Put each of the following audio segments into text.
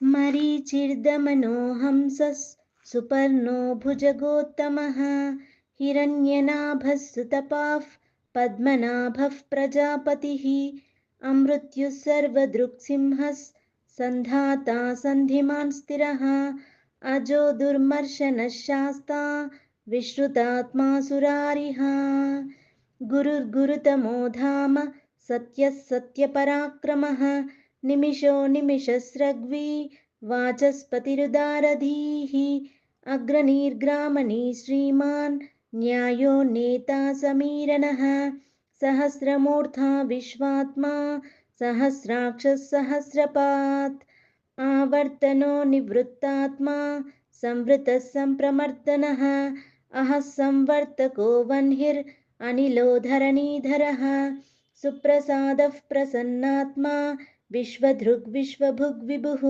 मरीचिर्दमनो हंसः सुपर्णो भुजगोत्तमः हिरण्यनाभः सुतपाः पद्मनाभः प्रजापतिः अमृत्युः सर्वदृक्सिंहः सन्धाता सन्धिमान् स्थिरः अजो दुर्मर्शनः शास्ता विश्रुतात्मा सुरारिः गुरुर्गुरुतमो धाम सत्यः सत्यपराक्रमः निमिषो निमिषस्रग्वी वाचस्पतिरुदारधीः अग्रनीर्ग्रामणी श्रीमान् न्यायो नेता समीरणः सहस्रमूर्धा विश्वात्मा सहस्राक्षः सहस्रपात् आवर्तनो निवृत्तात्मा संवृतः सम्प्रमर्दनः अहः संवर्तको वह्निरनिलो धरणीधरः सुप्रसादः प्रसन्नात्मा विश्वधृग्विश्वभुग्विभुः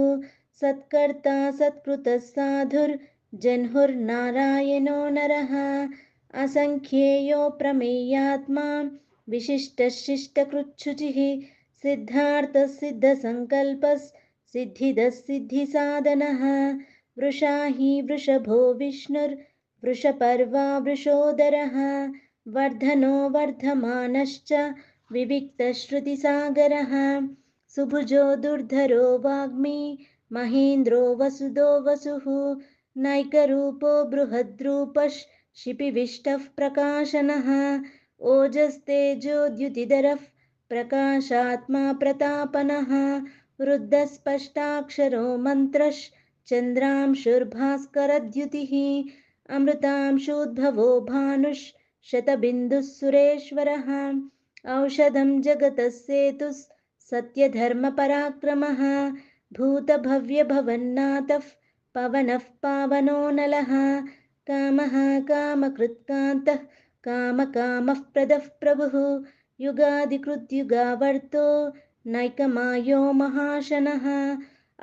सत्कर्ता सत्कृतः साधुर्जह्नुर्नारायणो नरः असङ्ख्येयो प्रमेयात्मा विशिष्टशिष्टकृच्छुचिः सिद्धार्थः सिद्धसङ्कल्पः सिद्धिदः सिद्धिसाधनः वृषा हि वृषभो विष्णुर्वृषपर्वा वृषोदरः वर्धनो वर्धमानश्च विविक्तश्रुतिसागरः सुभुजो दुर्धरो वाग्मी महेन्द्रो वसुदो वसुः नैकरूपो बृहद्रूपः शिपिविष्टः प्रकाशनः ओजस्तेजोद्युतिधरः प्रकाशात्मा प्रतापनः रुद्धस्पष्टाक्षरो मन्त्रश्चन्द्रांशुर्भास्करद्युतिः अमृतांशोद्भवो भानुः शतबिन्दुः सुरेश्वरः औषधं जगतः सेतुः सत्यधर्मपराक्रमः भूतभव्यभवन्नाथः पवनः पावनो नलः कामः कामकृत्कान्तः कामकामः प्रदः प्रभुः युगादिकृद्युगावर्तो नैकमायो महाशनः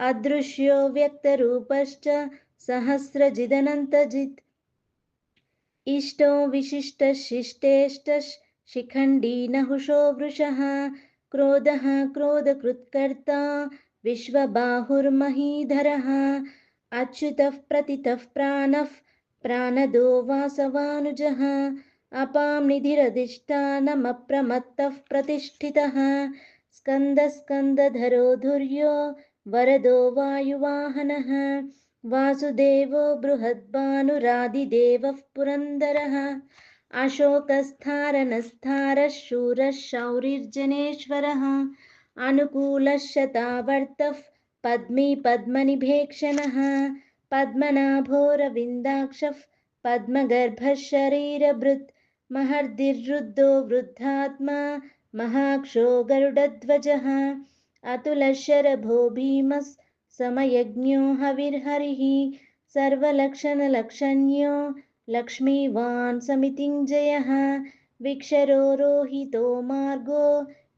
अदृश्यो व्यक्तरूपश्च सहस्रजिदनन्तजित् इष्टो विशिष्टशिष्टेष्टः शिखण्डी नहुषो वृषः क्रोधः क्रोधकृत्कर्ता विश्वबाहुर्महीधरः अच्युतः प्रतितः प्राणः प्राणदो वासवानुजः अपां निधिरधिष्ठानमप्रमत्तः प्रतिष्ठितः स्कन्दस्कन्दधरो धुर्यो वरदो वायुवाहनः वासुदेवो बृहद्भानुरादिदेवः पुरन्दरः अशोकस्थारनस्थारः शूरः शौरिर्जनेश्वरः अनुकूलः शतावर्तः पद्मी पद्मनिभेक्षणः पद्मनाभोरविन्दाक्षः पद्मगर्भः शरीरभृत् महर्दिर्वृद्धो वृद्धात्मा महाक्षो गरुडध्वजः अतुलशरभो भीमः समयज्ञो हविर्हरिः सर्वलक्षणलक्षण्यो लक्ष्मीवान् समितिञ्जयः विक्षरो रोहितो मार्गो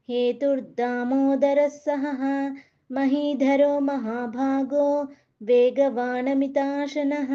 हेतुर्दामोदरः सहः महीधरो महाभागो वेगवानमिताशनः